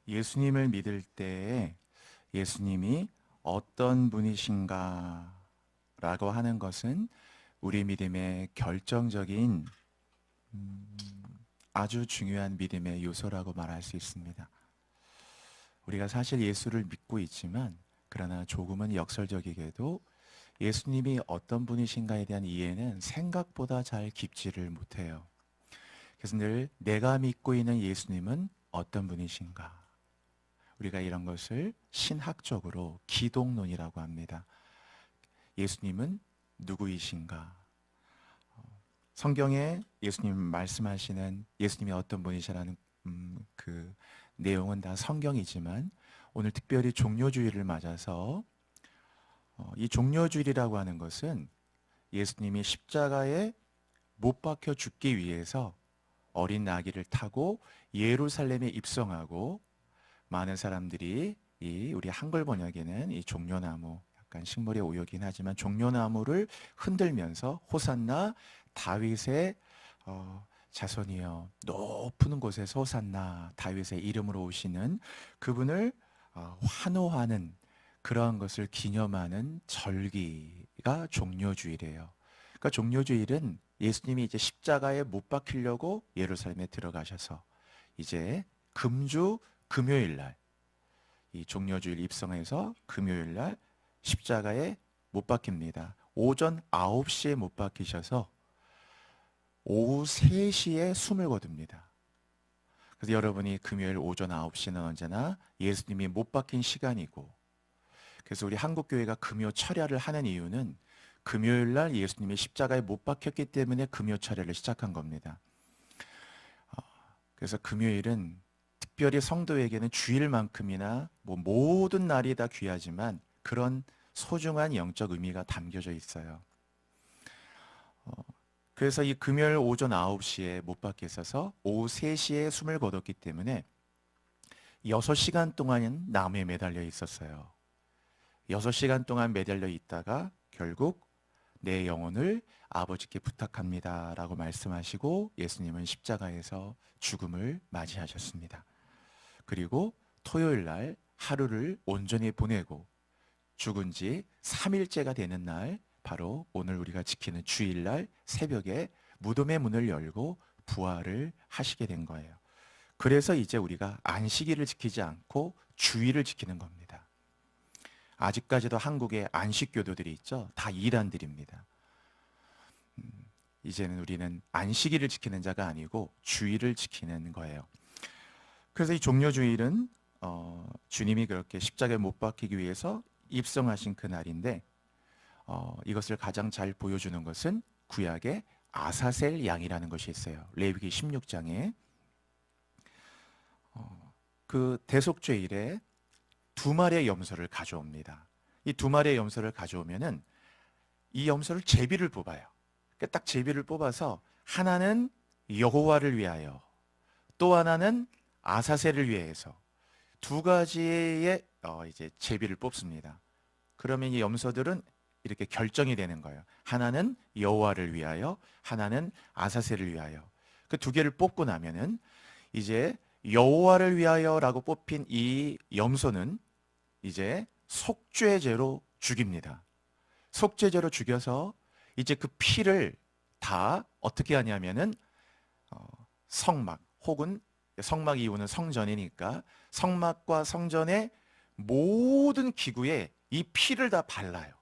예수님을 믿을 때 예수님이 어떤 분이신가 라고 하는 것은 우리 믿음의 결정적인 아주 중요한 믿음의 요소라고 말할 수 있습니다. 우리가 사실 예수를 믿고 있지만 그러나 조금은 역설적이게도 예수님이 어떤 분이신가에 대한 이해는 생각보다 잘 깊지를 못해요. 그래서 늘 내가 믿고 있는 예수님은 어떤 분이신가? 우리가 이런 것을 신학적으로 기독론이라고 합니다. 예수님은 누구이신가? 성경에 예수님 말씀하시는 예수님이 어떤 분이시라는 그 내용은 다 성경이지만 오늘 특별히 종료주일을 맞아서 이 종료주일이라고 하는 것은 예수님이 십자가에 못 박혀 죽기 위해서 어린 나귀를 타고 예루살렘에 입성하고 많은 사람들이 우리 한글 번역에는 이 종려나무, 약간 식물의 오역이긴 하지만 종려나무를 흔들면서 호산나 다윗의 자손이여 높은 곳에서 호산나 다윗의 이름으로 오시는 그분을 환호하는 그러한 것을 기념하는 절기가 종려주일이에요. 그러니까 종려주일은 예수님이 이제 십자가에 못 박히려고 예루살렘에 들어가셔서 이제 금주 금요일 날 이 종려주일 입성해서 금요일 날 십자가에 못 박힙니다. 오전 9시에 못 박히셔서 오후 3시에 숨을 거둡니다. 그래서 여러분이 금요일 오전 9시는 언제나 예수님이 못 박힌 시간이고, 그래서 우리 한국교회가 금요 철야를 하는 이유는 금요일 날 예수님이 십자가에 못 박혔기 때문에 금요 철야를 시작한 겁니다. 그래서 금요일은 특별히 성도에게는 주일만큼이나 모든 날이 다 귀하지만 그런 소중한 영적 의미가 담겨져 있어요. 그래서 이 금요일 오전 9시에 못 박혀 있어서 오후 3시에 숨을 거뒀기 때문에 6시간 동안 나무에 매달려 있었어요. 6시간 동안 매달려 있다가 결국 내 영혼을 아버지께 부탁합니다 라고 말씀하시고 예수님은 십자가에서 죽음을 맞이하셨습니다. 그리고 토요일 날 하루를 온전히 보내고 죽은 지 3일째가 되는 날, 바로 오늘 우리가 지키는 주일날 새벽에 무덤의 문을 열고 부활을 하시게 된 거예요. 그래서 이제 우리가 안식일을 지키지 않고 주일을 지키는 겁니다. 아직까지도 한국에 안식교도들이 있죠. 다 이단들입니다. 이제는 우리는 안식일을 지키는 자가 아니고 주일을 지키는 거예요. 그래서 이 종려주일은 주님이 그렇게 십자가에 못 박히기 위해서 입성하신 그 날인데, 이것을 가장 잘 보여주는 것은 구약의 아사셀 양이라는 것이 있어요. 레위기 16장에 그 대속죄일에 2마리의 염소를 가져옵니다. 이 2마리의 염소를 가져오면은 이 염소를 제비를 뽑아요. 그러니까 딱 제비를 뽑아서 하나는 여호와를 위하여, 또 하나는 아사셀을 위해서 2가지의 이제 제비를 뽑습니다. 그러면 이 염소들은 이렇게 결정이 되는 거예요. 하나는 여호와를 위하여, 하나는 아사셀을 위하여. 그 2개를 뽑고 나면은 이제 여호와를 위하여라고 뽑힌 이 염소는 이제 속죄제로 죽입니다. 속죄제로 죽여서 이제 그 피를 다 어떻게 하냐면은 성막, 혹은 성막 이후는 성전이니까 성막과 성전의 모든 기구에 이 피를 다 발라요.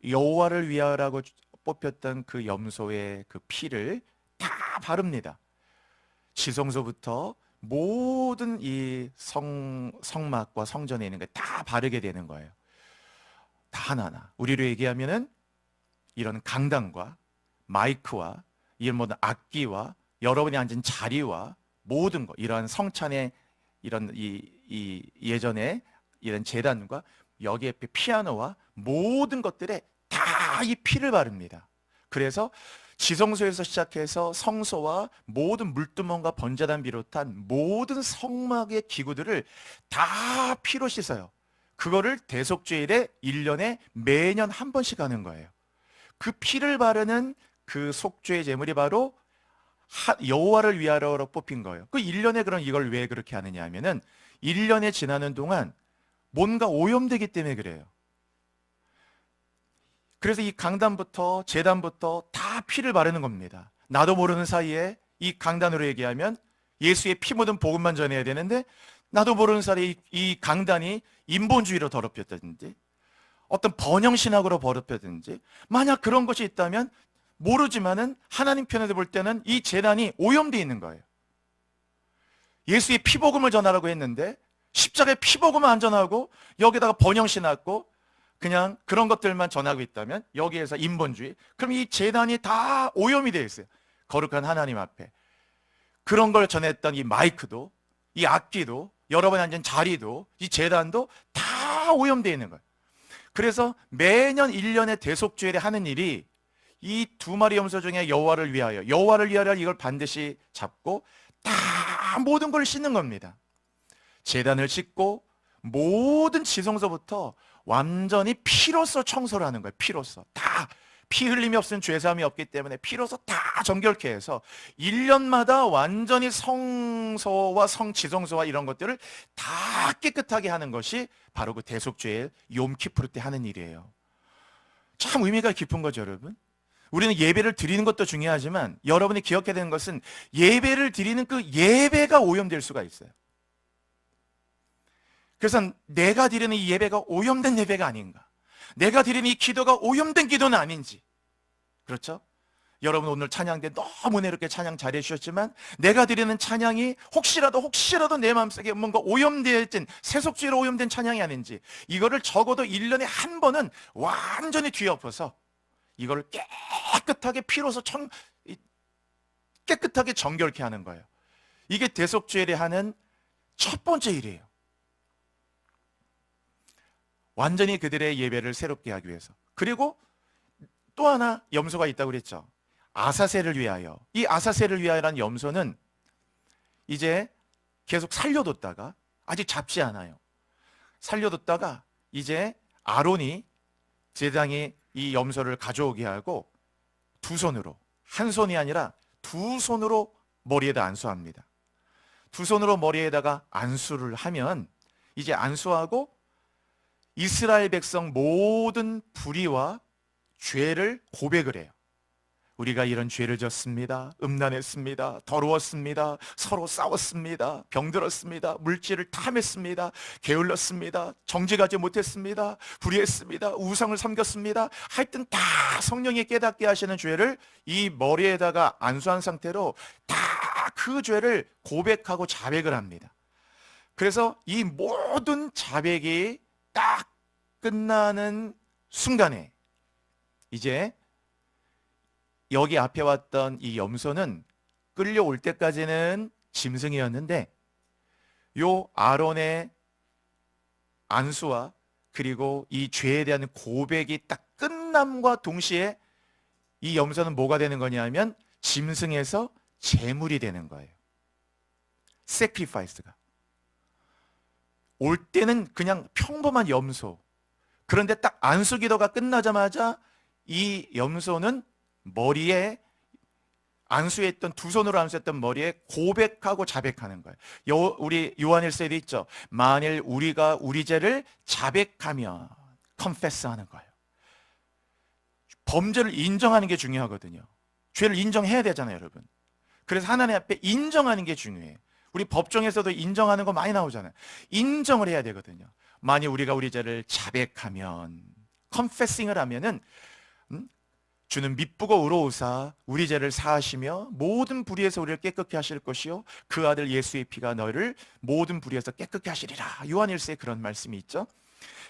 여호와를 위하여라고 뽑혔던 그 염소의 그 피를 다 바릅니다. 지성소부터 모든 이 성막과 성전에 있는 거 다 바르게 되는 거예요. 다 하나하나. 우리로 얘기하면은 이런 강당과 마이크와 이런 모든 악기와 여러분이 앉은 자리와 모든 것, 이러한 성찬의 이런 이 예전에 이런 제단과 여기에 피아노와 모든 것들에 다 이 피를 바릅니다. 그래서 지성소에서 시작해서 성소와 모든 물두멍과 번제단 비롯한 모든 성막의 기구들을 다 피로 씻어요. 그거를 대속죄일에 1년에 매년 한 번씩 하는 거예요. 그 피를 바르는 그 속죄의 제물이 바로 여호와를 위하여로 뽑힌 거예요. 그 1년에 그럼 이걸 왜 그렇게 하느냐 하면은 1년에 지나는 동안 뭔가 오염되기 때문에 그래요. 그래서 이 강단부터 제단부터 다 피를 바르는 겁니다. 나도 모르는 사이에 이 강단으로 얘기하면 예수의 피 묻은 복음만 전해야 되는데, 나도 모르는 사이에 이 강단이 인본주의로 더럽혔다든지 어떤 번영신학으로 더럽혔든지, 만약 그런 것이 있다면 모르지만은 하나님 편에서 볼 때는 이 제단이 오염되어 있는 거예요. 예수의 피복음을 전하라고 했는데 십자가의 피복음을 안 전하고 여기다가 번영신학고 그냥 그런 것들만 전하고 있다면, 여기에서 인본주의, 그럼 이 제단이 다 오염이 되어 있어요. 거룩한 하나님 앞에. 그런 걸 전했던 이 마이크도, 이 악기도, 여러분이 앉은 자리도, 이 제단도 다 오염되어 있는 거예요. 그래서 매년 1년의 대속죄를 하는 일이 이 두 마리 염소 중에 여호와를 위하여 이걸 반드시 잡고 다 모든 걸 씻는 겁니다. 제단을 씻고 모든 지성소부터 완전히 피로써 청소를 하는 거예요. 피로써 다 피 흘림이 없으면 죄사함이 없기 때문에 피로써 다 정결케 해서 1년마다 완전히 성소와 성지성소와 이런 것들을 다 깨끗하게 하는 것이 바로 그 대속죄일 욤키푸르 때 하는 일이에요. 참 의미가 깊은 거죠, 여러분. 우리는 예배를 드리는 것도 중요하지만 여러분이 기억해야 되는 것은 예배를 드리는 그 예배가 오염될 수가 있어요. 그래서 내가 드리는 이 예배가 오염된 예배가 아닌가, 내가 드리는 이 기도가 오염된 기도는 아닌지. 그렇죠? 여러분 오늘 찬양 때 너무 은혜롭게 찬양 잘해 주셨지만, 내가 드리는 찬양이 혹시라도 내 마음속에 뭔가 오염되어진 세속주의로 오염된 찬양이 아닌지, 이거를 적어도 1년에 한 번은 완전히 뒤엎어서 이걸 깨끗하게 피로서 깨끗하게 정결케 하는 거예요. 이게 대속죄일에 하는 첫 번째 일이에요. 완전히 그들의 예배를 새롭게 하기 위해서. 그리고 또 하나 염소가 있다고 그랬죠. 아사셀을 위하여. 이 아사셀을 위하여라는 염소는 이제 계속 살려뒀다가, 아직 잡지 않아요. 살려뒀다가 이제 아론이, 제사장이 이 염소를 가져오게 하고 두 손으로, 한 손이 아니라 두 손으로 머리에다 안수합니다. 두 손으로 머리에다가 안수를 하면 이제 안수하고 이스라엘 백성 모든 불의와 죄를 고백을 해요. 우리가 이런 죄를 졌습니다. 음란했습니다. 더러웠습니다. 서로 싸웠습니다. 병들었습니다. 물질을 탐했습니다. 게을렀습니다. 정직하지 못했습니다. 불의했습니다. 우상을 섬겼습니다. 하여튼 다 성령이 깨닫게 하시는 죄를 이 머리에다가 안수한 상태로 다 그 죄를 고백하고 자백을 합니다. 그래서 이 모든 자백이 딱 끝나는 순간에 이제 여기 앞에 왔던 이 염소는 끌려올 때까지는 짐승이었는데, 요 아론의 안수와 그리고 이 죄에 대한 고백이 딱 끝남과 동시에 이 염소는 뭐가 되는 거냐면 짐승에서 제물이 되는 거예요. sacrifice가. 올 때는 그냥 평범한 염소. 그런데 딱 안수 기도가 끝나자마자 이 염소는 머리에 안수했던, 두 손으로 안수했던 머리에 고백하고 자백하는 거예요. 우리 요한일서에도 있죠. 만일 우리가 우리 죄를 자백하면, confess 하는 거예요. 범죄를 인정하는 게 중요하거든요. 죄를 인정해야 되잖아요, 여러분. 그래서 하나님 앞에 인정하는 게 중요해요. 우리 법정에서도 인정하는 거 많이 나오잖아요. 인정을 해야 되거든요. 만일 우리가 우리 죄를 자백하면, confessing을 하면은 주는 미쁘고 의로우사 우리 죄를 사하시며 모든 불의에서 우리를 깨끗게 하실 것이요 그 아들 예수의 피가 너를 모든 불의에서 깨끗게 하시리라. 요한일서에 그런 말씀이 있죠.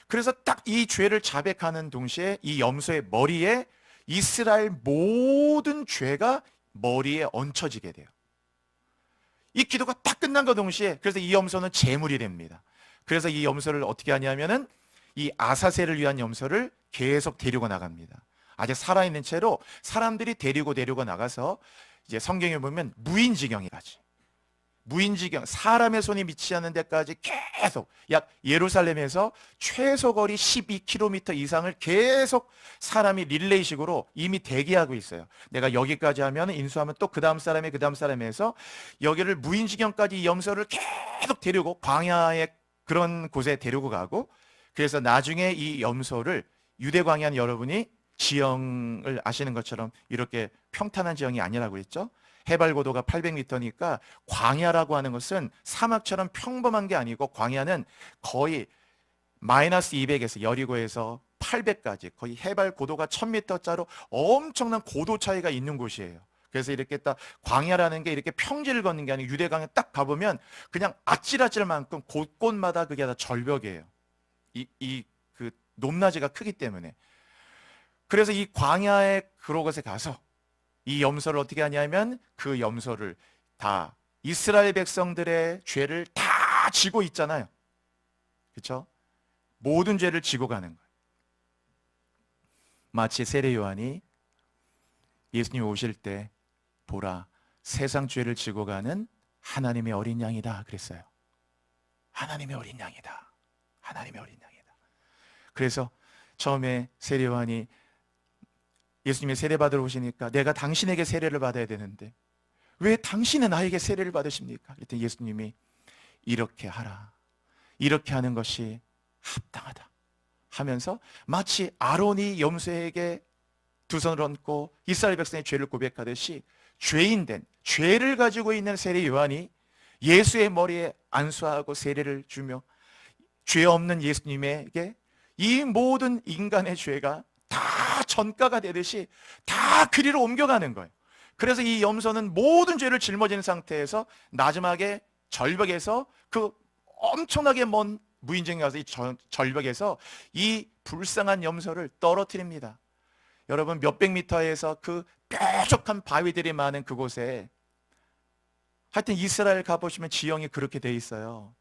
그래서 딱 이 죄를 자백하는 동시에 이 염소의 머리에 이스라엘 모든 죄가 머리에 얹혀지게 돼요. 이 기도가 딱 끝난 것 동시에, 그래서 이 염소는 제물이 됩니다. 그래서 이 염소를 어떻게 하냐면은 이 아사셀을 위한 염소를 계속 데리고 나갑니다. 아직 살아있는 채로 사람들이 데리고 나가서 이제 성경에 보면 무인지경에 가지. 무인지경, 사람의 손이 미치지 않는 데까지 계속, 약 예루살렘에서 최소 거리 12km 이상을 계속 사람이 릴레이식으로 이미 대기하고 있어요. 내가 여기까지 하면 인수하면 또 그 다음 사람이 그 다음 사람에서 여기를 무인지경까지 이 염소를 계속 데리고 광야의 그런 곳에 데리고 가고, 그래서 나중에 이 염소를 유대 광야는 여러분이 지형을 아시는 것처럼 이렇게 평탄한 지형이 아니라고 했죠. 해발 고도가 800m니까 광야라고 하는 것은 사막처럼 평범한 게 아니고, 광야는 거의 마이너스 200에서 여리고에서 800까지 거의 해발 고도가 1000m짜리 엄청난 고도 차이가 있는 곳이에요. 그래서 이렇게 딱 광야라는 게 이렇게 평지를 걷는 게 아니고, 유대광야 딱 가보면 그냥 아찔아찔 만큼 곳곳마다 그게 다 절벽이에요. 그 높낮이가 크기 때문에. 그래서 이 광야의 그곳에 가서 이 염소를 어떻게 하냐면, 그 염소를 다 이스라엘 백성들의 죄를 다 지고 있잖아요. 그렇죠? 모든 죄를 지고 가는 거예요. 마치 세례 요한이 예수님 오실 때 보라, 세상 죄를 지고 가는 하나님의 어린 양이다 그랬어요. 하나님의 어린 양이다. 하나님의 어린 양이다. 그래서 처음에 세례 요한이 예수님이 세례 받으러 오시니까 내가 당신에게 세례를 받아야 되는데 왜 당신은 나에게 세례를 받으십니까? 그랬더니 예수님이 이렇게 하라. 이렇게 하는 것이 합당하다 하면서, 마치 아론이 염소에게 두 손을 얹고 이스라엘 백성의 죄를 고백하듯이, 죄인된, 죄를 가지고 있는 세례 요한이 예수의 머리에 안수하고 세례를 주며 죄 없는 예수님에게 이 모든 인간의 죄가 다 전가가 되듯이 다 그리로 옮겨가는 거예요. 그래서 이 염소는 모든 죄를 짊어진 상태에서 마지막에 절벽에서, 그 엄청나게 먼 무인정에 가서 이 절벽에서 이 불쌍한 염소를 떨어뜨립니다. 여러분, 몇백 미터에서 그 뾰족한 바위들이 많은 그곳에, 하여튼 이스라엘 가보시면 지형이 그렇게 돼 있어요.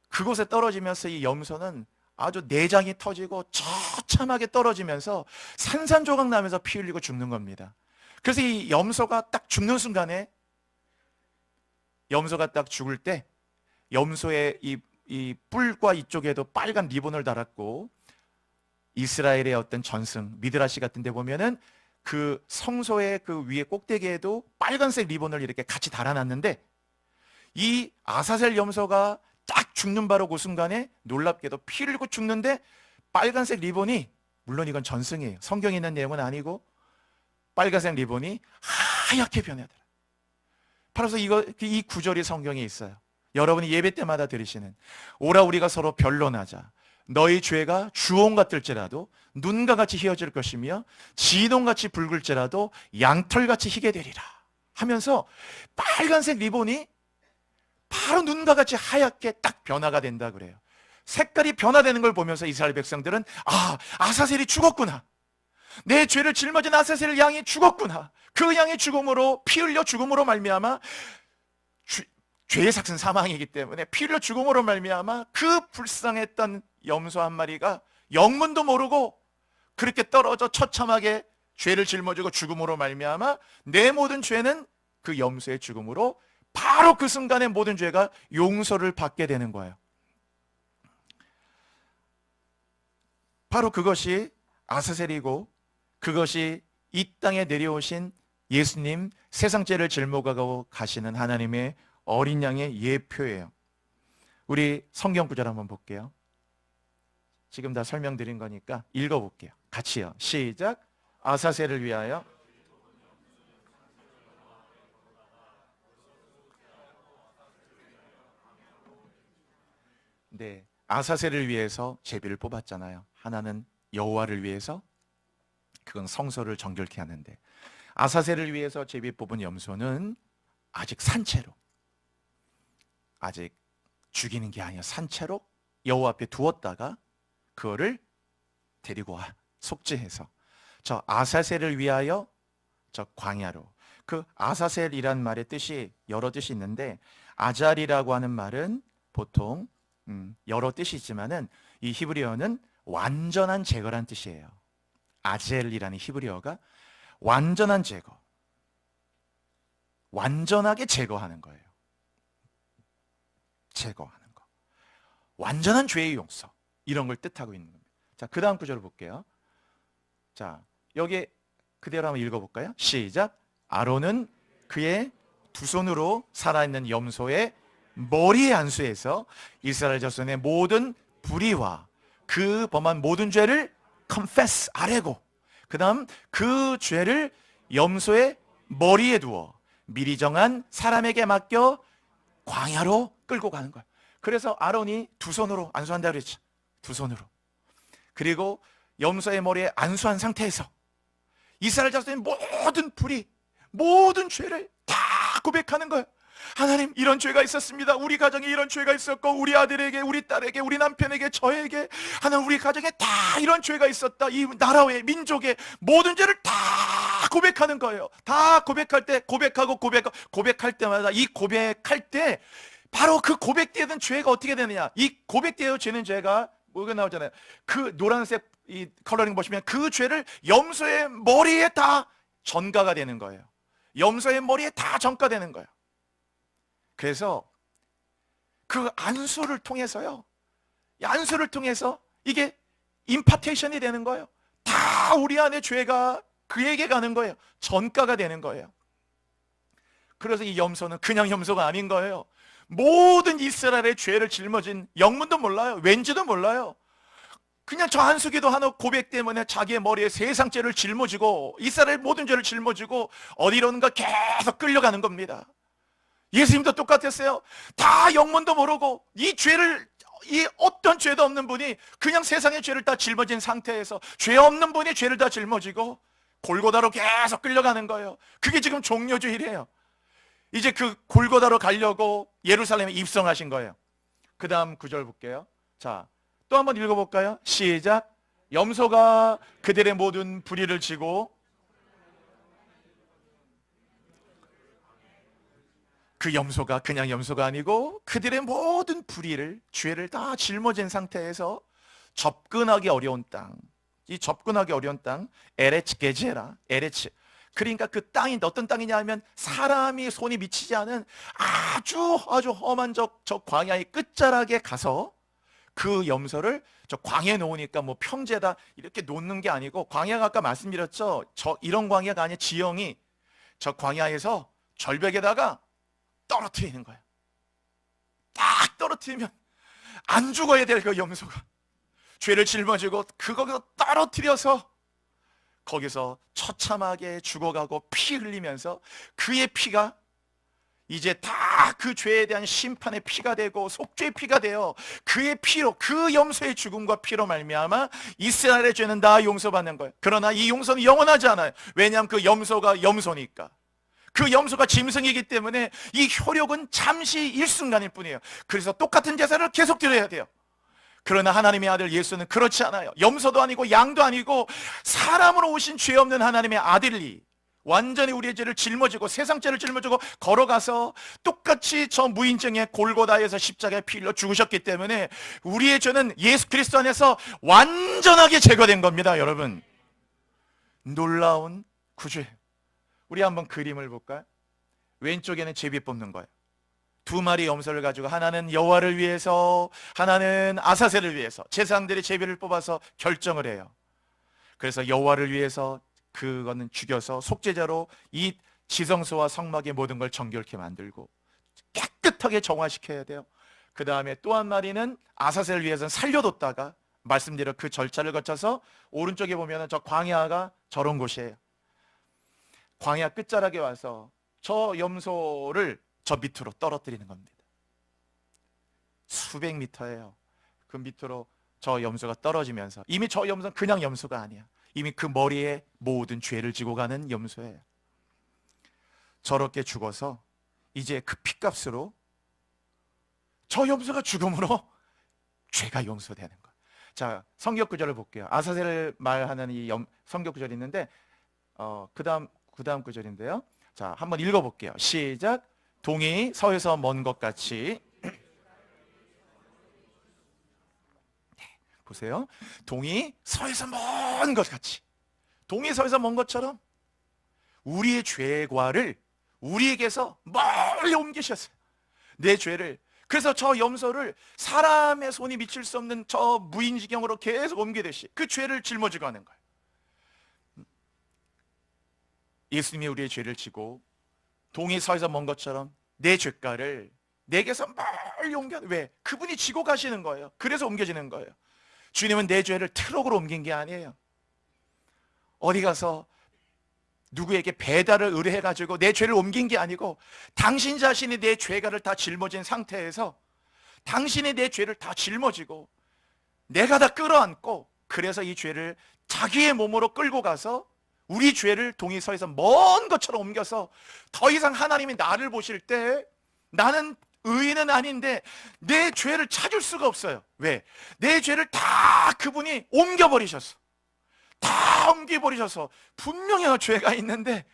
그곳에 떨어지면서 이 염소는 아주 내장이 터지고 처참하게 떨어지면서 산산조각 나면서 피 흘리고 죽는 겁니다. 그래서 이 염소가 딱 죽는 순간에, 염소가 딱 죽을 때 염소의 이 뿔과 이쪽에도 빨간 리본을 달았고, 이스라엘의 어떤 전승 미드라시 같은 데 보면은 그 성소의 그 위에 꼭대기에도 빨간색 리본을 이렇게 같이 달아놨는데, 이 아사셀 염소가 딱 죽는 바로 그 순간에 놀랍게도 피 흘리고 죽는데, 빨간색 리본이, 물론 이건 전승이에요, 성경에 있는 내용은 아니고, 빨간색 리본이 하얗게 변하더라. 바로 이 구절이 성경에 있어요. 여러분이 예배 때마다 들으시는, 오라 우리가 서로 변론하자. 너희 죄가 주홍 같을지라도 눈과 같이 희어질 것이며 진홍같이 붉을지라도 양털같이 희게 되리라 하면서, 빨간색 리본이 바로 눈과 같이 하얗게 딱 변화가 된다 그래요. 색깔이 변화되는 걸 보면서 이스라엘 백성들은, 아, 아사셀이 죽었구나. 내 죄를 짊어진 아사셀 양이 죽었구나. 그 양의 죽음으로, 피 흘려 죽음으로 말미암아, 죄의 삭은 사망이기 때문에 피 흘려 죽음으로 말미암아 그 불쌍했던 염소 한 마리가 영문도 모르고 그렇게 떨어져 처참하게 죄를 짊어지고 죽음으로 말미암아, 내 모든 죄는 그 염소의 죽음으로 바로 그 순간에 모든 죄가 용서를 받게 되는 거예요. 바로 그것이 아사셀이고, 그것이 이 땅에 내려오신 예수님, 세상 죄를 짊어가고 가시는 하나님의 어린 양의 예표예요. 우리 성경 구절 한번 볼게요. 지금 다 설명드린 거니까 읽어볼게요. 같이요. 시작. 아사셀을 위하여 네, 아사셀을 위해서 제비를 뽑았잖아요. 하나는 여호와를 위해서, 그건 성소를 정결케 하는데, 아사셀을 위해서 제비 뽑은 염소는 아직 산채로, 아직 죽이는 게 아니라 산채로 여호와 앞에 두었다가 그거를 데리고 와, 속죄해서. 저 아사셀을 위하여 저 광야로. 그 아사셀이란 말의 뜻이 여러 뜻이 있는데, 아잘이라고 하는 말은 보통 여러 뜻이 있지만은 이 히브리어는 완전한 제거란 뜻이에요. 아젤이라는 히브리어가 완전한 제거, 완전하게 제거하는 거예요. 제거하는 거. 완전한 죄의 용서. 이런 걸 뜻하고 있는 겁니다. 자, 그 다음 구절을 볼게요. 자, 여기 그대로 한번 읽어볼까요? 시작. 아론은 그의 두 손으로 살아있는 염소의 머리에 안수해서 이스라엘 자손의 모든 불의와 그 범한 모든 죄를 confess, 아뢰고, 그 다음 그 죄를 염소의 머리에 두어 미리 정한 사람에게 맡겨 광야로 끌고 가는 거예요. 그래서 아론이 두 손으로 안수한다고 그랬죠. 두 손으로. 그리고 염소의 머리에 안수한 상태에서 이스라엘 자손의 모든 불의, 모든 죄를 다 고백하는 거예요. 하나님, 이런 죄가 있었습니다. 우리 가정에 이런 죄가 있었고, 우리 아들에게, 우리 딸에게, 우리 남편에게, 저에게, 하나님, 우리 가정에 다 이런 죄가 있었다. 이 나라의, 민족의 모든 죄를 다 고백하는 거예요. 다 고백할 때, 고백할 때마다 이 고백할 때 바로 그 고백되는 죄가 어떻게 되느냐, 이 고백되어 지는 죄가 뭐가 나오잖아요. 그 노란색 이 컬러링 보시면 그 죄를 염소의 머리에 다 전가가 되는 거예요. 염소의 머리에 다 전가되는 거예요. 그래서 그 안수를 통해서요, 이 안수를 통해서 이게 임파테이션이 되는 거예요. 다 우리 안에 죄가 그에게 가는 거예요. 전가가 되는 거예요. 그래서 이 염소는 그냥 염소가 아닌 거예요. 모든 이스라엘의 죄를 짊어진, 영문도 몰라요, 왠지도 몰라요. 그냥 저 안수기도 하는 고백 때문에 자기의 머리에 세상 죄를 짊어지고 이스라엘 모든 죄를 짊어지고 어디론가 계속 끌려가는 겁니다. 예수님도 똑같았어요. 다 영문도 모르고 이 죄를, 이 어떤 죄도 없는 분이 그냥 세상의 죄를 다 짊어진 상태에서 죄 없는 분이 죄를 다 짊어지고 골고다로 계속 끌려가는 거예요. 그게 지금 종려주일이에요. 이제 그 골고다로 가려고 예루살렘에 입성하신 거예요. 그 다음 구절 볼게요. 자, 또 한번 읽어볼까요? 시작. 염소가 그들의 모든 불의를 지고 그 염소가 그냥 염소가 아니고 그들의 모든 불의를, 죄를 다 짊어진 상태에서 접근하기 어려운 땅, 이 접근하기 어려운 땅, 에레츠 게제라, 에레츠. 그러니까 그 땅이 어떤 땅이냐 하면 사람이 손이 미치지 않은 아주 험한 저 광야의 끝자락에 가서 그 염소를 저 광야에 놓으니까 뭐 평지에다 이렇게 놓는 게 아니고, 광야가 아까 말씀드렸죠. 저 이런 광야가 아니라 지형이 저 광야에서 절벽에다가 떨어뜨리는 거예요. 딱 떨어뜨리면 안 죽어야 될 그 염소가 죄를 짊어지고 그거기서 떨어뜨려서 거기서 처참하게 죽어가고 피 흘리면서 그의 피가 이제 다 그 죄에 대한 심판의 피가 되고 속죄의 피가 되어 그의 피로, 그 염소의 죽음과 피로 말미암아 이스라엘의 죄는 다 용서받는 거예요. 그러나 이 용서는 영원하지 않아요. 왜냐하면 그 염소가 염소니까. 그 염소가 짐승이기 때문에 이 효력은 잠시 일순간일 뿐이에요. 그래서 똑같은 제사를 계속 드려야 돼요. 그러나 하나님의 아들 예수는 그렇지 않아요. 염소도 아니고 양도 아니고 사람으로 오신 죄 없는 하나님의 아들이 완전히 우리의 죄를 짊어지고 세상 죄를 짊어지고 걸어가서 똑같이 저 무인증의 골고다에서 십자가에 피 흘려 죽으셨기 때문에 우리의 죄는 예수 그리스도 안에서 완전하게 제거된 겁니다. 여러분, 놀라운 구주예요. 우리 한번 그림을 볼까요? 왼쪽에는 제비 뽑는 거예요. 두 마리 염소를 가지고 하나는 여호와를 위해서, 하나는 아사셀을 위해서 제사장들이 제비를 뽑아서 결정을 해요. 그래서 여호와를 위해서 그거는 죽여서 속죄자로 이 지성소와 성막의 모든 걸 정결케 만들고 깨끗하게 정화시켜야 돼요. 그 다음에 또 한 마리는 아사셀을 위해서는 살려뒀다가 말씀드린 그 절차를 거쳐서 오른쪽에 보면 저 광야가 저런 곳이에요. 광야 끝자락에 와서 저 염소를 저 밑으로 떨어뜨리는 겁니다. 수백 미터예요. 그 밑으로 저 염소가 떨어지면서, 이미 저 염소는 그냥 염소가 아니야. 이미 그 머리에 모든 죄를 지고 가는 염소예요. 저렇게 죽어서 이제 그 핏값으로 저 염소가 죽음으로 죄가 용서되는 거예요. 자, 성경 구절을 볼게요. 아사셀을 말하는 이 성경 구절이 있는데 그 다음 구절인데요. 자, 한번 읽어볼게요. 시작. 동이 서에서 먼 것 같이 보세요. 동이 서에서 먼 것 같이, 동이 서에서 먼 것처럼 우리의 죄과를 우리에게서 멀리 옮기셨어요. 내 죄를 그래서 저 염소를 사람의 손이 미칠 수 없는 저 무인지경으로 계속 옮기듯이 그 죄를 짊어지고 가는 거예요. 예수님이 우리의 죄를 지고 동이 서에서 먼 것처럼 내 죄가를 내게서 멀리 옮겨, 왜? 그분이 지고 가시는 거예요. 그래서 옮겨지는 거예요. 주님은 내 죄를 트럭으로 옮긴 게 아니에요. 어디 가서 누구에게 배달을 의뢰해가지고 내 죄를 옮긴 게 아니고 당신 자신이 내 죄가를 다 짊어진 상태에서 당신이 내 죄를 다 짊어지고 내가 다 끌어안고, 그래서 이 죄를 자기의 몸으로 끌고 가서 우리 죄를 동이 서에서 먼 것처럼 옮겨서 더 이상 하나님이 나를 보실 때 나는 의인은 아닌데 내 죄를 찾을 수가 없어요. 왜? 내 죄를 다 그분이 옮겨버리셨어. 다 옮겨버리셔서 분명히 죄가 있는데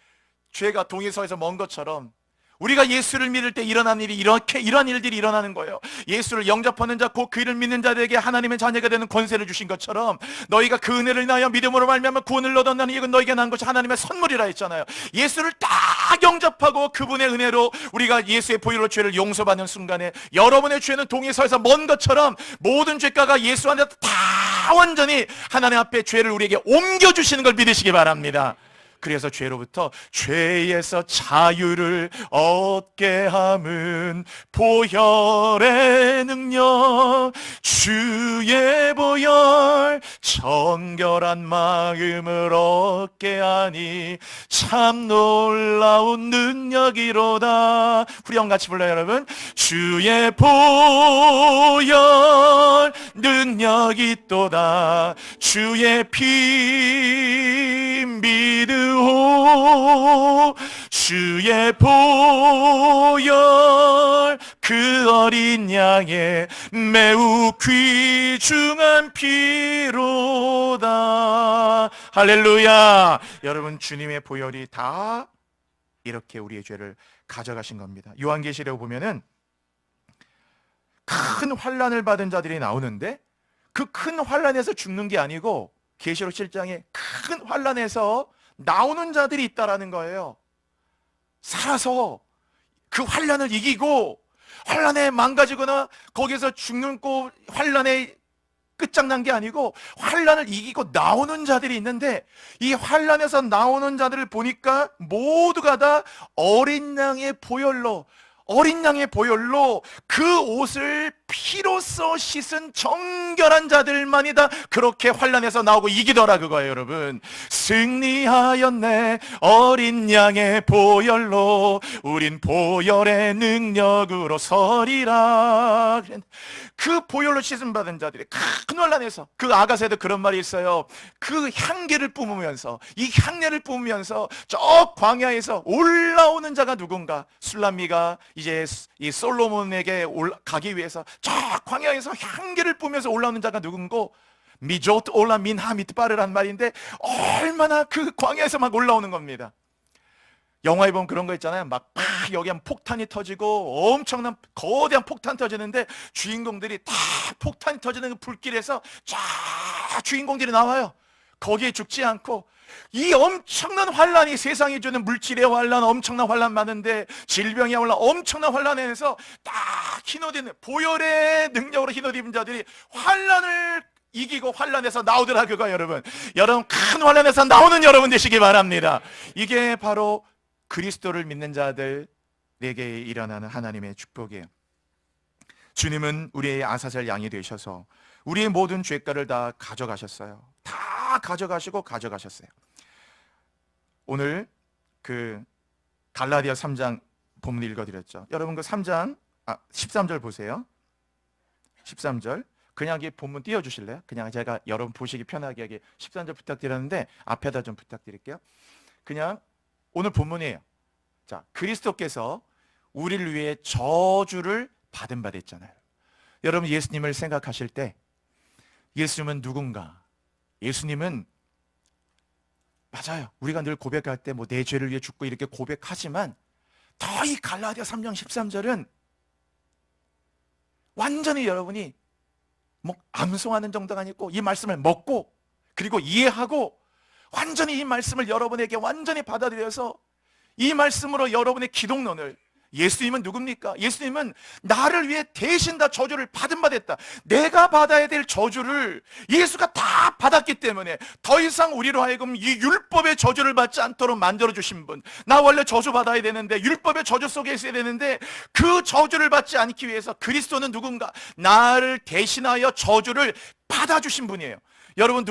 죄가 동이 서에서 먼 것처럼 우리가 예수를 믿을 때 일어나는 일이 이러한 일들이 일어나는 거예요. 예수를 영접하는 자, 곧 그 이를 믿는 자들에게 하나님의 자녀가 되는 권세를 주신 것처럼 너희가 그 은혜를 인하여 믿음으로 말미암아 구원을 얻었나니 이건 너희에게 난 것이 하나님의 선물이라 했잖아요. 예수를 딱 영접하고 그분의 은혜로 우리가 예수의 보혈로 죄를 용서받는 순간에 여러분의 죄는 동이 서에서 먼 것처럼 모든 죄가가 예수 안에서 다 완전히 하나님 앞에 죄를 우리에게 옮겨주시는 걸 믿으시기 바랍니다. 그래서 죄로부터 죄에서 자유를 얻게 함은 보혈의 능력, 주의 보혈 정결한 마음을 얻게 하니 참 놀라운 능력이로다. 후렴 같이 불러요 여러분. 주의 보혈 능력이 있도다. 주의 피 믿음 주의 보혈 그 어린 양의 매우 귀중한 피로다. 할렐루야. 여러분, 주님의 보혈이 다 이렇게 우리의 죄를 가져가신 겁니다. 요한계시록에 보면은 큰 환난을 받은 자들이 나오는데 그 큰 환난에서 죽는 게 아니고 계시록 7장에 큰 환난에서 나오는 자들이 있다라는 거예요. 살아서 그 환난을 이기고 환난에 망가지거나 거기서 죽는 거 환난에 끝장난 게 아니고 환난을 이기고 나오는 자들이 있는데 이 환난에서 나오는 자들을 보니까 모두가 다 어린 양의 보혈로 그 옷을 피로써 씻은 정결한 자들만이다. 그렇게 환난에서 나오고 이기더라 그거예요. 여러분, 승리하였네 어린 양의 보혈로 우린 보혈의 능력으로 서리라. 그 보혈로 씻음 받은 자들이 큰 환난에서, 그 아가서에도 그런 말이 있어요. 그 향기를 뿜으면서, 이 향내를 뿜으면서 저 광야에서 올라오는 자가 누군가? 술람미가 이제 이 솔로몬에게 가기 위해서 저 광야에서 향기를 뿜으면서 올라오는 자가 누군고? 미조트 올라 민하 미트바르란 말인데 얼마나 그 광야에서 막 올라오는 겁니다. 영화에 보면 그런 거 있잖아요. 막 여기 한 폭탄이 터지고 엄청난 거대한 폭탄 터지는데 주인공들이 다 폭탄이 터지는 그 불길에서 쫙 주인공들이 나와요. 거기에 죽지 않고 이 엄청난 환란이, 세상이 주는 물질의 환란, 엄청난 환란 많은데 질병의 환란, 엄청난 환란에서 딱 흰옷 보혈의 능력으로 흰옷 입은 자들이 환란을 이기고 환란에서 나오더라 그거. 여러분 큰 환란에서 나오는 여러분 되시기 바랍니다. 이게 바로 그리스도를 믿는 자들에게 일어나는 하나님의 축복이에요. 주님은 우리의 아사셀 양이 되셔서 우리의 모든 죄가를 다 가져가셨어요. 다 가져가셨어요. 오늘 그 갈라디아 3장 본문 읽어드렸죠. 여러분 그 3장 13절 보세요. 13절 그냥 이 본문 띄워주실래요? 그냥 제가 여러분 보시기 편하게 하게 13절 부탁드렸는데 앞에다 좀 부탁드릴게요. 그냥 오늘 본문이에요. 자, 그리스도께서 우리를 위해 저주를 받은 바 됐잖아요. 여러분 예수님을 생각하실 때 예수님은 누군가? 예수님은 맞아요. 우리가 늘 고백할 때 뭐 내 죄를 위해 죽고 이렇게 고백하지만 더 이 갈라디아 3장 13절은 완전히 여러분이 뭐 암송하는 정도가 아니고 이 말씀을 먹고 그리고 이해하고 완전히 이 말씀을 여러분에게 완전히 받아들여서 이 말씀으로 여러분의 기독론을 예수님은 누굽니까? 예수님은 나를 위해 대신 다 저주를 받은 바 됐다. 내가 받아야 될 저주를 예수가 다 받았기 때문에 더 이상 우리로 하여금 이 율법의 저주를 받지 않도록 만들어주신 분. 나 원래 저주 받아야 되는데, 율법의 저주 속에 있어야 되는데, 그 저주를 받지 않기 위해서 그리스도는 누군가? 나를 대신하여 저주를 받아주신 분이에요. 여러분,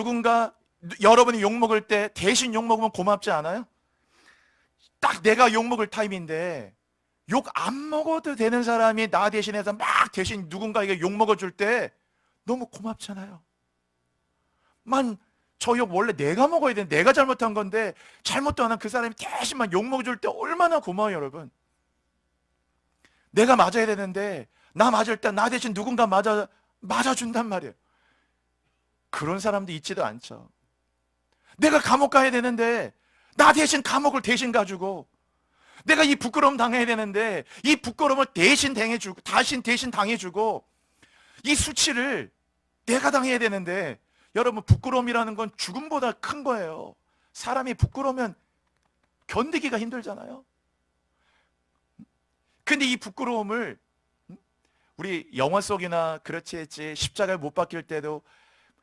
여러분이 욕먹을 때 대신 욕먹으면 고맙지 않아요? 딱 내가 욕먹을 타임인데 욕 안 먹어도 되는 사람이 나 대신해서 막 대신 누군가에게 욕 먹어줄 때 너무 고맙잖아요. 저 욕 원래 내가 먹어야 되는데, 내가 잘못한 건데 잘못도 안 한 그 사람이 대신만 욕 먹어줄 때 얼마나 고마워요, 여러분. 내가 맞아야 되는데 나 맞을 때 나 대신 누군가 맞아준단 말이에요. 그런 사람도 있지도 않죠. 내가 감옥 가야 되는데 나 대신 감옥을 대신 가주고, 내가 이 부끄러움 당해야 되는데 이 부끄러움을 대신 당해주고, 이 수치를 내가 당해야 되는데, 여러분, 부끄러움이라는 건 죽음보다 큰 거예요. 사람이 부끄러우면 견디기가 힘들잖아요. 근데 이 부끄러움을 우리 영화 속이나 그렇지 했지, 십자가에 못 박힐 때도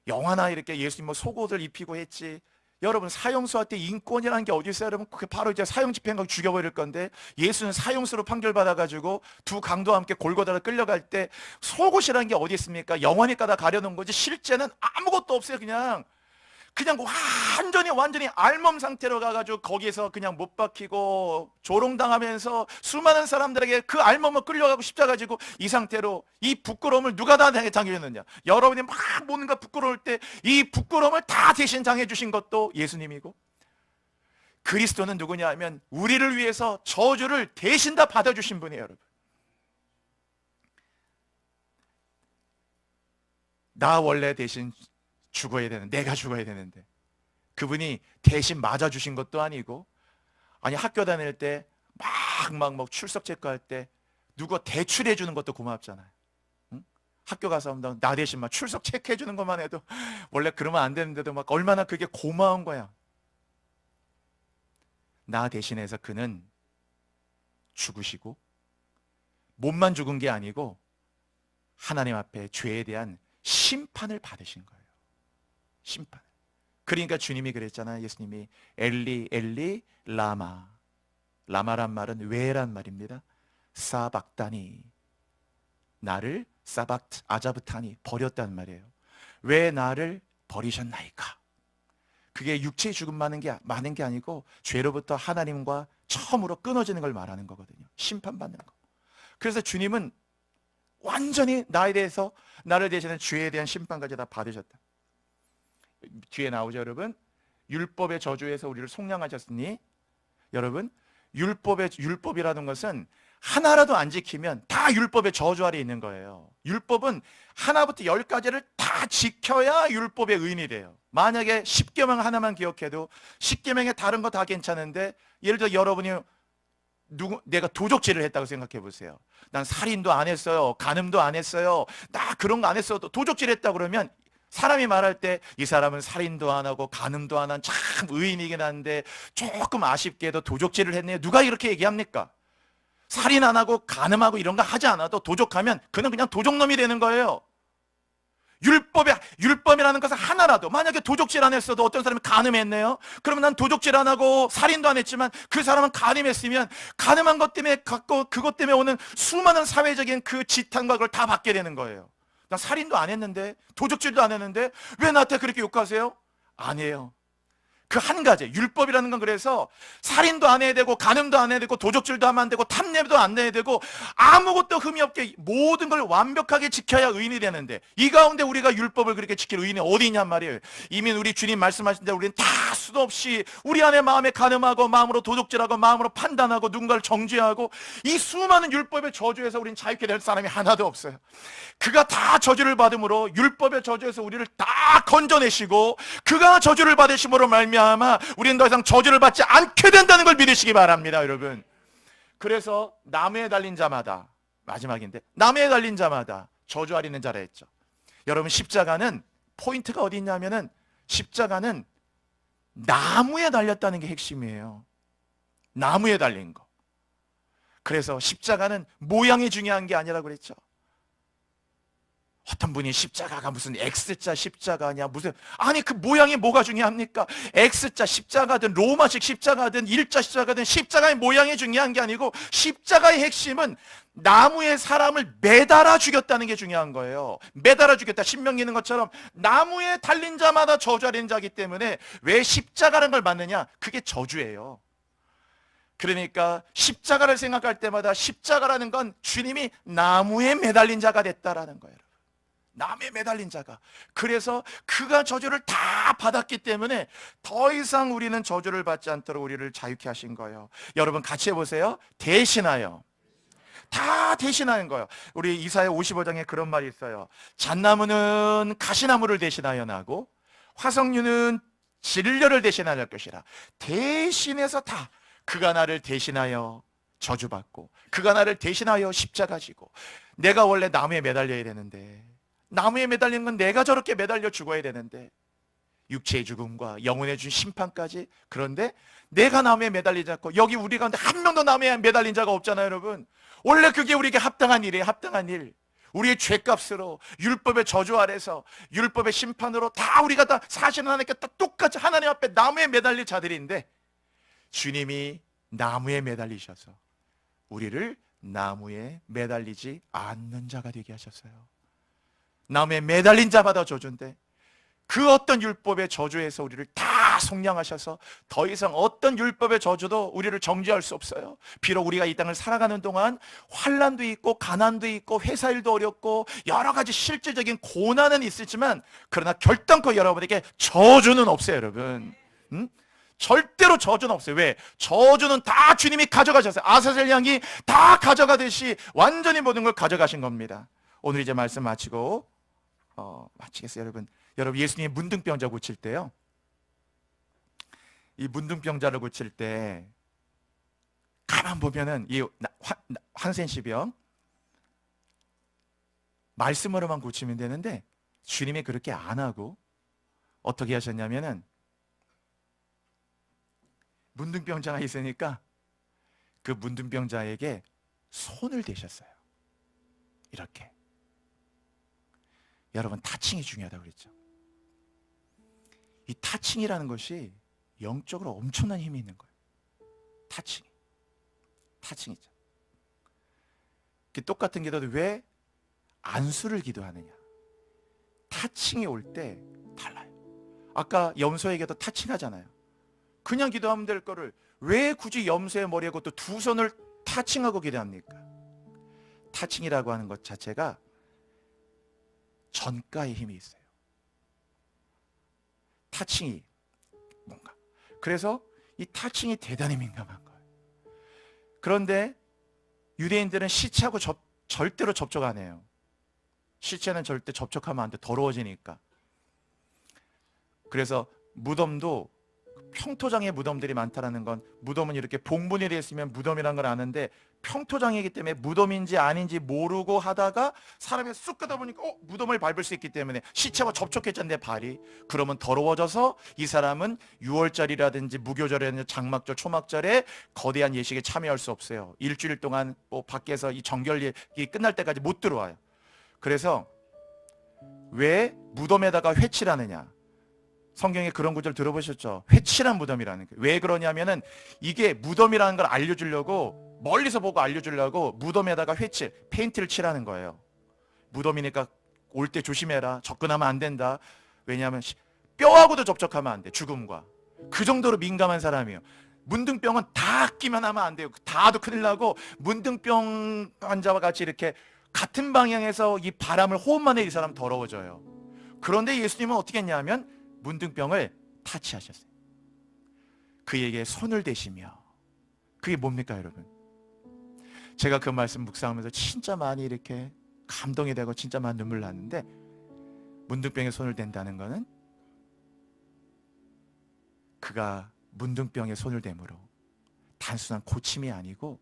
영화나 이렇게 예수님 뭐 속옷을 입히고 했지. 여러분, 사형수할 때 인권이라는 게 어디 있어요? 여러분, 그게 바로 이제 사형집행관 죽여버릴 건데, 예수는 사형수로 판결받아가지고 두 강도와 함께 골고다로 끌려갈 때 속옷이라는 게 어디 있습니까? 영화니 까다 가려놓은 거지 실제는 아무것도 없어요. 그냥 완전히 알몸 상태로 가가지고 거기에서 그냥 못 박히고 조롱당하면서 수많은 사람들에게 그 알몸을 끌려가고 십자가 지고, 이 상태로 이 부끄러움을 누가 다 당해줬느냐? 여러분이 막 뭔가 부끄러울 때 이 부끄러움을 다 대신 당해주신 것도 예수님이고, 그리스도는 누구냐 하면 우리를 위해서 저주를 대신 다 받아주신 분이에요. 여러분, 나 원래 대신 죽어야 되는데, 내가 죽어야 되는데 그분이 대신 맞아주신 것도 아니고, 아니 학교 다닐 때 막 출석 체크할 때 누가 대출해 주는 것도 고맙잖아요. 응? 학교 가서 나 대신 막 출석 체크해 주는 것만 해도 원래 그러면 안 되는데도 막 얼마나 그게 고마운 거야. 나 대신해서 그는 죽으시고, 몸만 죽은 게 아니고 하나님 앞에 죄에 대한 심판을 받으신 거예요. 심판. 그러니까 주님이 그랬잖아요. 예수님이 엘리 엘리 라마란 말은 왜란 말입니다. 사박다니, 나를 아자브타니, 버렸단 말이에요. 왜 나를 버리셨나이까? 그게 육체의 죽음 많은 게 아니고 죄로부터 하나님과 처음으로 끊어지는 걸 말하는 거거든요. 심판받는 거. 그래서 주님은 완전히 나를 대신한 죄에 대한 심판까지 다 받으셨다. 뒤에 나오죠, 여러분. 율법의 저주에서 우리를 속량하셨으니, 여러분, 율법이라는 것은 하나라도 안 지키면 다 율법의 저주 아래 있는 거예요. 율법은 하나부터 10가지를 다 지켜야 율법의 의인이 돼요. 만약에 10계명 하나만 기억해도 10계명에 다른 거 다 괜찮은데, 예를 들어 여러분이 내가 도적질을 했다고 생각해 보세요. 난 살인도 안 했어요, 간음도 안 했어요, 나 그런 거 안 했어, 도적질 했다고 그러면 사람이 말할 때 이 사람은 살인도 안 하고 간음도 안 한 참 의인이긴 한데 조금 아쉽게도 도적질을 했네요. 누가 이렇게 얘기합니까? 살인 안 하고 간음하고 이런 거 하지 않아도 도적하면 그는 그냥 도적놈이 되는 거예요. 율법이라는 것은 하나라도, 만약에 도적질 안 했어도 어떤 사람이 간음했네요. 그러면 난 도적질 안 하고 살인도 안 했지만 그 사람은 간음했으면 간음한 것 때문에 그것 때문에 오는 수많은 사회적인 그 지탄과 그걸 다 받게 되는 거예요. 나 살인도 안 했는데, 도적질도 안 했는데 왜 나한테 그렇게 욕하세요? 아니에요. 그 한 가지, 율법이라는 건 그래서 살인도 안 해야 되고 간음도 안 해야 되고 도적질도 하면 안 되고 탐내도 안 해야 되고 아무것도 흠이 없게 모든 걸 완벽하게 지켜야 의인이 되는데, 이 가운데 우리가 율법을 그렇게 지킬 의인이 어디 있냔 말이에요. 이미 우리 주님 말씀하신 대로 우리는 다 수도 없이 우리 안에 마음에 간음하고 마음으로 도적질하고 마음으로 판단하고 누군가를 정죄하고, 이 수많은 율법의 저주에서 우리는 자유케 될 사람이 하나도 없어요. 그가 다 저주를 받음으로 율법의 저주에서 우리를 다 건져내시고, 그가 저주를 받으심으로 말미암아 우리는 더 이상 저주를 받지 않게 된다는 걸 믿으시기 바랍니다, 여러분. 그래서 나무에 달린 자마다, 마지막인데, 나무에 달린 자마다 저주하리는 자라 했죠. 여러분, 십자가는 포인트가 어디 있냐면은, 십자가는 나무에 달렸다는 게 핵심이에요. 나무에 달린 거. 그래서 십자가는 모양이 중요한 게 아니라고 그랬죠. 어떤 분이 십자가가 무슨 X자 십자가냐, 무슨, 아니 그 모양이 뭐가 중요합니까? X자 십자가든 로마식 십자가든 일자 십자가든 십자가의 모양이 중요한 게 아니고, 십자가의 핵심은 나무에 사람을 매달아 죽였다는 게 중요한 거예요. 매달아 죽였다. 신명기 있는 것처럼 나무에 달린 자마다 저주하는 자이기 때문에 왜 십자가라는 걸 받느냐? 그게 저주예요. 그러니까 십자가를 생각할 때마다 십자가라는 건 주님이 나무에 매달린 자가 됐다라는 거예요. 나무에 매달린 자가. 그래서 그가 저주를 다 받았기 때문에 더 이상 우리는 저주를 받지 않도록 우리를 자유케 하신 거예요. 여러분 같이 해보세요. 대신하여. 다 대신하는 거예요. 우리 이사야 55장에 그런 말이 있어요. 잣나무는 가시나무를 대신하여 나고 화석류는 진려를 대신하여 것이라. 대신해서 다. 그가 나를 대신하여 저주받고, 그가 나를 대신하여 십자가 지고. 내가 원래 나무에 매달려야 되는데, 나무에 매달린 건 내가 저렇게 매달려 죽어야 되는데, 육체의 죽음과 영혼의 준 심판까지. 그런데 내가 나무에 매달리지 않고, 여기 우리 가운데 한 명도 나무에 매달린 자가 없잖아요, 여러분. 원래 그게 우리에게 합당한 일이에요. 합당한 일. 우리의 죄값으로, 율법의 저주 아래서, 율법의 심판으로 다 우리가 다 사실은 하나님께 다 똑같이 하나님 앞에 나무에 매달릴 자들인데, 주님이 나무에 매달리셔서 우리를 나무에 매달리지 않는 자가 되게 하셨어요. 나무에 매달린 자마다 저주인데, 그 어떤 율법의 저주에서 우리를 다 속량하셔서 더 이상 어떤 율법의 저주도 우리를 정죄할 수 없어요. 비록 우리가 이 땅을 살아가는 동안 환난도 있고 가난도 있고 회사 일도 어렵고 여러 가지 실제적인 고난은 있었지만, 그러나 결단코 여러분에게 저주는 없어요, 여러분. 절대로 저주는 없어요. 왜? 저주는 다 주님이 가져가셨어요. 아사셀 양이 다 가져가듯이 완전히 모든 걸 가져가신 겁니다. 오늘 이제 말씀 마치고 마치겠어요. 여러분 예수님이 문둥병자 고칠 때요, 이 문둥병자를 고칠 때 가만 보면은 이 한센시병 말씀으로만 고치면 되는데, 주님이 그렇게 안 하고 어떻게 하셨냐면은, 문둥병자가 있으니까 그 문둥병자에게 손을 대셨어요. 이렇게. 여러분, 타칭이 중요하다고 그랬죠. 이 타칭이라는 것이 영적으로 엄청난 힘이 있는 거예요. 타칭이죠. 똑같은 기도도 왜 안수를 기도하느냐? 타칭이 올 때 달라요. 아까 염소에게도 타칭하잖아요. 그냥 기도하면 될 거를 왜 굳이 염소의 머리에 또 두 손을 타칭하고 기도합니까? 타칭이라고 하는 것 자체가 전가의 힘이 있어요. 타칭이 뭔가. 그래서 이 타칭이 대단히 민감한 거예요. 그런데 유대인들은 시체하고 절대로 접촉 안 해요. 시체는 절대 접촉하면 안 돼. 더러워지니까. 그래서 무덤도 평토장에 무덤들이 많다는 건, 무덤은 이렇게 봉분이 되어 있으면 무덤이란 걸 아는데, 평토장이기 때문에 무덤인지 아닌지 모르고 하다가 사람이 쑥 가다 보니까 무덤을 밟을 수 있기 때문에 시체와 접촉했잖아요, 발이. 그러면 더러워져서 이 사람은 유월절이라든지 무교절이라든지 장막절, 초막절에 거대한 예식에 참여할 수 없어요. 일주일 동안 밖에서 이 정결이 끝날 때까지 못 들어와요. 그래서 왜 무덤에다가 회치를 하느냐? 성경에 그런 구절 들어보셨죠? 회칠한 무덤이라는 거예요. 왜 그러냐면은, 이게 무덤이라는 걸 알려주려고, 멀리서 보고 알려주려고 무덤에다가 회칠, 페인트를 칠하는 거예요. 무덤이니까 올 때 조심해라, 접근하면 안 된다. 왜냐하면 뼈하고도 접촉하면 안 돼, 죽음과. 그 정도로 민감한 사람이에요. 문둥병은 다 끼면 하면 안 돼요. 다도 큰일 나고, 문둥병 환자와 같이 이렇게 같은 방향에서 이 바람을 호흡만 해 이 사람 더러워져요. 그런데 예수님은 어떻게 했냐면 문둥병을 타치하셨어요. 그에게 손을 대시며. 그게 뭡니까, 여러분? 제가 그 말씀 묵상하면서 진짜 많이 이렇게 감동이 되고 진짜 많이 눈물 났는데, 문둥병에 손을 댄다는 것은 그가 문둥병에 손을 댐으로 단순한 고침이 아니고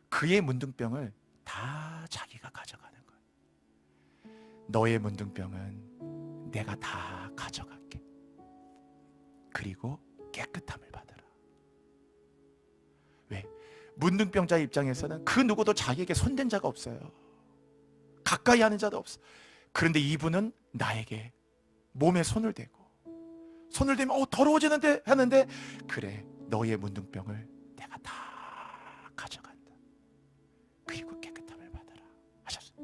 그의 문둥병을 다 자기가 가져가는 거예요. 너의 문둥병은 내가 다 가져갈게. 그리고 깨끗함을 받아라. 왜? 문둥병자의 입장에서는 그 누구도 자기에게 손댄 자가 없어요. 가까이 하는 자도 없어. 그런데 이분은 나에게 몸에 손을 대고, 손을 대면 더러워지는데 하는데, 그래, 너의 문둥병을 내가 다 가져간다. 그리고 깨끗함을 받아라 하셨어요.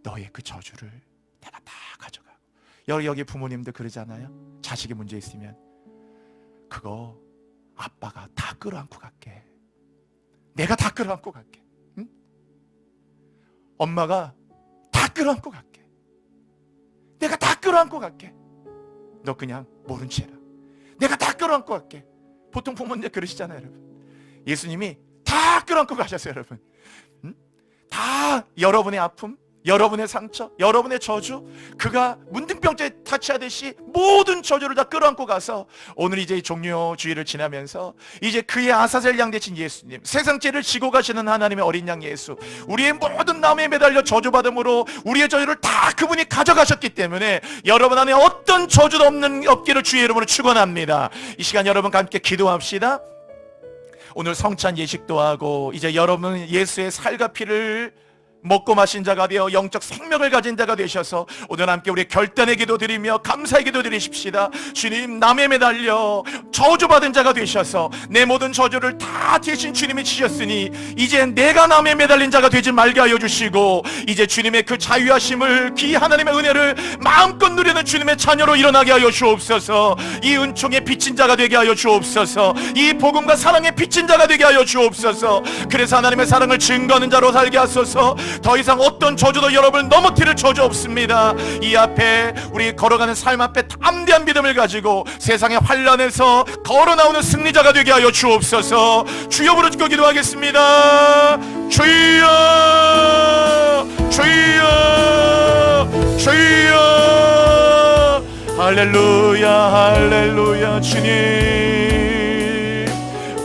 너의 그 저주를 내가 다 가져가고. 여기 부모님들 그러잖아요. 자식이 문제 있으면 그거 아빠가 다 끌어안고 갈게. 내가 다 끌어안고 갈게. 응? 엄마가 다 끌어안고 갈게. 내가 다 끌어안고 갈게. 너 그냥 모른 채 해라. 내가 다 끌어안고 갈게. 보통 부모님들 그러시잖아요, 여러분. 예수님이 다 끌어안고 가셨어요, 여러분. 응? 다 여러분의 아픔, 여러분의 상처, 여러분의 저주, 그가 문둥병자에 타치하듯이 모든 저주를 다 끌어안고 가서 오늘 이제 종료주의를 지나면서 이제 그의 아사젤 양 대신 예수님, 세상 죄를 지고 가시는 하나님의 어린 양 예수, 우리의 모든 나무에 매달려 저주받음으로 우리의 저주를 다 그분이 가져가셨기 때문에 여러분 안에 어떤 저주도 없기를 주의 이름으로 축원합니다. 이 시간 여러분과 함께 기도합시다. 오늘 성찬 예식도 하고 이제 여러분은 예수의 살과 피를 먹고 마신 자가 되어 영적 생명을 가진 자가 되셔서 오늘 함께 우리 결단의 기도 드리며 감사의 기도 드리십시다. 주님, 남에 매달려 저주받은 자가 되셔서 내 모든 저주를 다 대신 주님이 지셨으니 이제 내가 남에 매달린 자가 되지 말게 하여 주시고, 이제 주님의 그 자유하심을, 기 하나님의 은혜를 마음껏 누리는 주님의 자녀로 일어나게 하여 주옵소서. 이 은총에 비친 자가 되게 하여 주옵소서. 이 복음과 사랑에 비친 자가 되게 하여 주옵소서. 그래서 하나님의 사랑을 증거하는 자로 살게 하소서. 더 이상 어떤 저주도 여러분을 넘어뜨릴 저주 없습니다. 이 앞에 우리 걸어가는 삶 앞에 담대한 믿음을 가지고 세상의 환난에서 걸어나오는 승리자가 되게 하여 주옵소서. 주여 부르짖고 기도하겠습니다. 주여, 주여, 주여. 할렐루야, 할렐루야. 주님,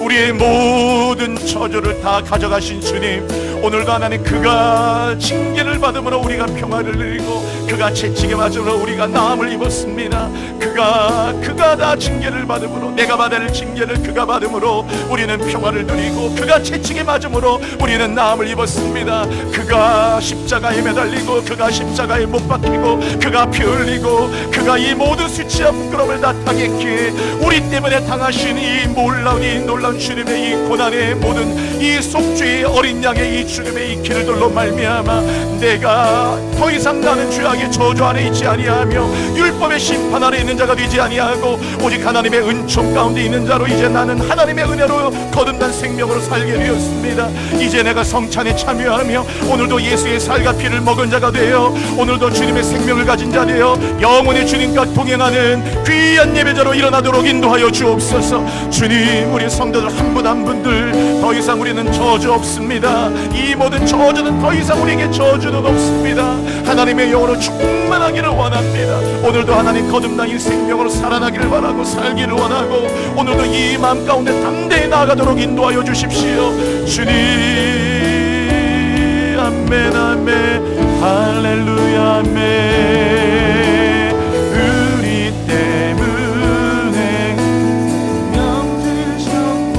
우리의 모든 저주를 다 가져가신 주님, 오늘도 하나님, 그가 징계를 받음으로 우리가 평화를 누리고 그가 채찍에 맞음으로 우리가 나음을 입었습니다. 그가 다 징계를 받음으로, 내가 받아야 할 징계를 그가 받음으로 우리는 평화를 누리고, 그가 채찍에 맞음으로 우리는 나음을 입었습니다. 그가 십자가에 매달리고, 그가 십자가에 못 박히고, 그가 피 흘리고, 그가 이 모든 수치와 부끄러움을 다 당했기에 우리 때문에 당하신 이 놀라운 주님의 이 고난의 모든 이 속죄의 어린 양의 이 주님의 이 길들로 말미암아 내가 더 이상 나는 죄악의 저주 안에 있지 아니하며 율법의 심판 아래 있는 자가 되지 아니하고 오직 하나님의 은총 가운데 있는 자로 이제 나는 하나님의 은혜로 거듭난 생명으로 살게 되었습니다. 이제 내가 성찬에 참여하며 오늘도 예수의 살과 피를 먹은 자가 되어 오늘도 주님의 생명을 가진 자 되어 영원히 주님과 동행하는 귀한 예배자로 일어나도록 인도하여 주옵소서. 주님, 우리 성도들 한 분 한 분들 더 이상 우리는 저주 없습니다. 이 모든 저주는 더 이상 우리에게 저주는 없습니다. 하나님의 영으로 충만하기를 원합니다. 오늘도 하나님 거듭난 이 생명으로 살아나기를 바라고 살기를 원하고 오늘도 이 마음 가운데 담대히 나아가도록 인도하여 주십시오. 주님, 아멘, 아멘, 할렐루야, 아멘. 우리 때문에 명드셨고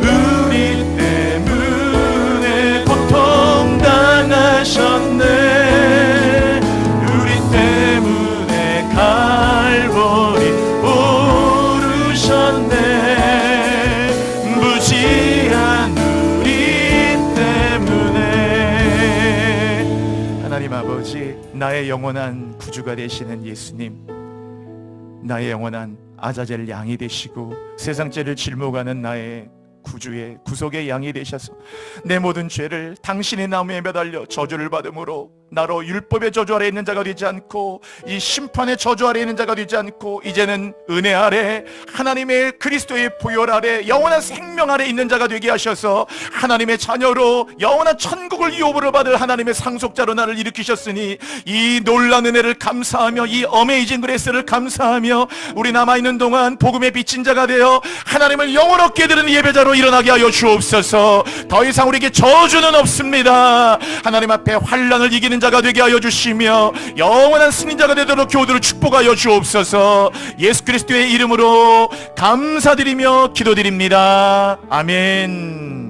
우리 때문에 고통당하셨네. 우리 때문에 갈보리 오르셨네. 무지한 우리 때문에. 하나님 아버지, 나의 영원한 구주가 되시는 예수님, 나의 영원한 아자젤 양이 되시고 세상 죄를 짊어가는 나의 구주의 구속의 양이 되셔서 내 모든 죄를 당신의 나무에 매달려 저주를 받음으로 나로 율법의 저주 아래 있는 자가 되지 않고 이 심판의 저주 아래 있는 자가 되지 않고 이제는 은혜 아래 하나님의 그리스도의 보혈 아래 영원한 생명 아래 있는 자가 되게 하셔서 하나님의 자녀로 영원한 천국을 유업으로 받을 하나님의 상속자로 나를 일으키셨으니 이 놀라운 은혜를 감사하며 이 어메이징 그레이스를 감사하며 우리 남아있는 동안 복음에 비친 자가 되어 하나님을 영원롭게 드리는 예배자로 일어나게 하여 주옵소서. 더 이상 우리에게 저주는 없습니다. 하나님 앞에 환난을 이기는 받는 자가 되게 하여 주시며 영원한 승리자가 되도록 교우들을 축복하여 주옵소서. 예수 그리스도의 이름으로 감사드리며 기도드립니다. 아멘.